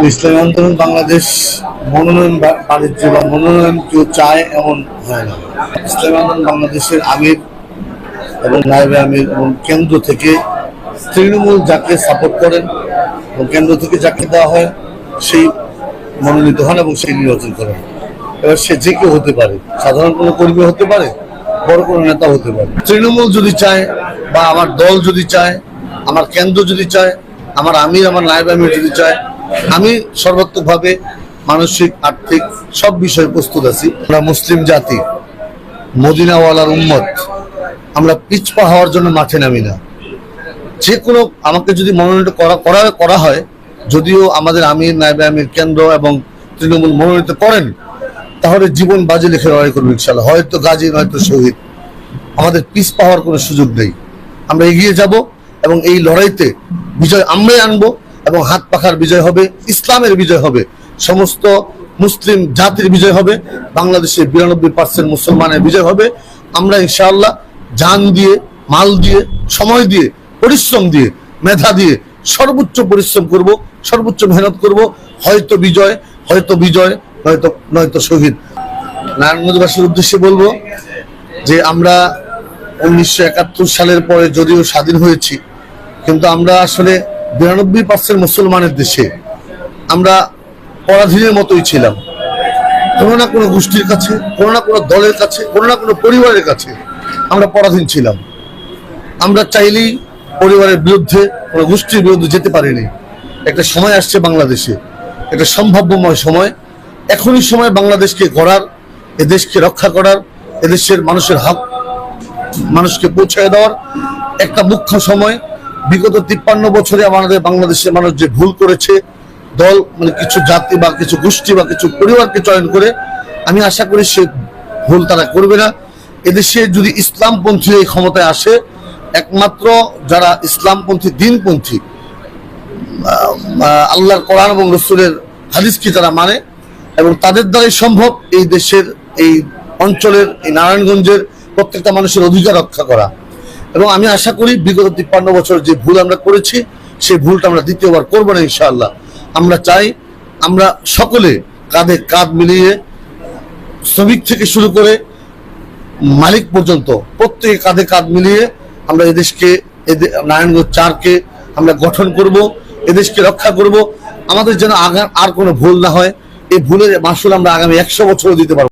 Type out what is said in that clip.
ইসলামী আন্দোলন বাংলাদেশ মনোনয়ন বাণিজ্য বা মনোনয়ন কেউ চায় এমন হয় না। ইসলামী আন্দোলন বাংলাদেশের আমির এবং নায়েবে আমির এবং কেন্দ্র থেকে তৃণমূল যাকে সাপোর্ট করেন এবং কেন্দ্র থেকে যাকে দেওয়া হয় সেই মনোনীত হন এবং সেই নির্বাচন করেন। এবার সে যে কেউ হতে পারে, সাধারণ কোনো কর্মী হতে পারে, বড় কোনো নেতা হতে পারে। তৃণমূল যদি চায় বা আমার দল যদি চায়, আমার কেন্দ্র যদি চায়, আমার আমির আমার নায়েবে আমির যদি চায়, আমি সর্বাত্মকভাবে মানসিক আর্থিক সব বিষয়ে প্রস্তুত আছি। আমরা মুসলিম জাতি, মদিনাওয়ালার উম্মত, আমরা পিছপা হওয়ার জন্য মাঠে নামি না। যে কোনো আমাকে যদি মনোনীত করা হয়, যদিও আমাদের আমির নায়েবে আমির কেন্দ্র এবং তৃণমূল মনোনীত করেন, তাহলে জীবন বাজি লিখে লড়াই করবো ইনশাল্লাহ। হয়তো গাজী নয়তো শহীদ, আমাদের পিছপা হওয়ার কোনো সুযোগ নেই। আমরা এগিয়ে যাব এবং এই লড়াইতে বিজয় আমরাই আনবো এবং হাত পাখার বিজয় হবে, ইসলামের বিজয় হবে, সমস্ত মুসলিম জাতির বিজয় হবে, বাংলাদেশের 92% মুসলমানের বিজয় হবে। আমরা ইনশাআল্লাহ জান দিয়ে, মাল দিয়ে, সময় দিয়ে, পরিশ্রম দিয়ে, মেধা দিয়ে সর্বোচ্চ পরিশ্রম করব, সর্বোচ্চ মেহনত করব। হয়তো বিজয়, হয়তো বিজয়, নয়তো শহীদ। নারায়ণগঞ্জবাসীর উদ্দেশ্যে বলবো যে আমরা 1971 সালের পরে যদিও স্বাধীন হয়েছি, কিন্তু আমরা আসলে 92% মুসলমানের দেশে আমরা পরাধীনের মতোই ছিলাম। কোনো না কোনো গোষ্ঠীর কাছে, কোনো না কোনো দলের কাছে, কোনো না কোনো পরিবারের কাছে আমরা পরাধীন ছিলাম। আমরা চাইলেই পরিবারের বিরুদ্ধে, কোনো গোষ্ঠীর বিরুদ্ধে যেতে পারিনি। একটা সময় আসছে বাংলাদেশে, একটা সম্ভাব্যময় সময়। এখনই সময় বাংলাদেশকে গড়ার, এদেশকে রক্ষা করার, এদেশের মানুষের হক মানুষকে পৌঁছায় দেওয়ার একটা মুখ্য সময়। বিগত 53 বছরে আমাদের বাংলাদেশের মানুষ যে ভুল করেছে, দল মানে কিছু জাতি বা কিছু গোষ্ঠী বা কিছু পরিবারকে চয়ন করে, আমি আশা করি সে ভুল তারা করবে না। এদেশে যদি ইসলামপন্থী এই ক্ষমতায় আসে, একমাত্র যারা ইসলামপন্থী, দিনপন্থী, আল্লাহর কোরআন এবং রসুলের হাদিসকে যারা মানে, এবং তাদের দ্বারাই সম্ভব এই দেশের, এই অঞ্চলের, এই নারায়ণগঞ্জের প্রত্যেকটা মানুষের অধিকার রক্ষা করা। এবং আমি আশা করি বিগত 53 বছর যে ভুল আমরা করেছি, সেই ভুলটা আমরা দ্বিতীয়বার করবো না ইনশাআল্লাহ। আমরা চাই আমরা সকলে কাঁধে কাঁধ মিলিয়ে, শ্রমিক থেকে শুরু করে মালিক পর্যন্ত প্রত্যেকে কাঁধে কাঁধ মিলিয়ে আমরা এদেশকে, নারায়ণগঞ্জ 4কে আমরা গঠন করব, এদেশকে রক্ষা করব। আমাদের যেন আর কোনো ভুল না হয়। এই ভুলের মাসুল আমরা আগামী 100 বছরও দিতে পারবো।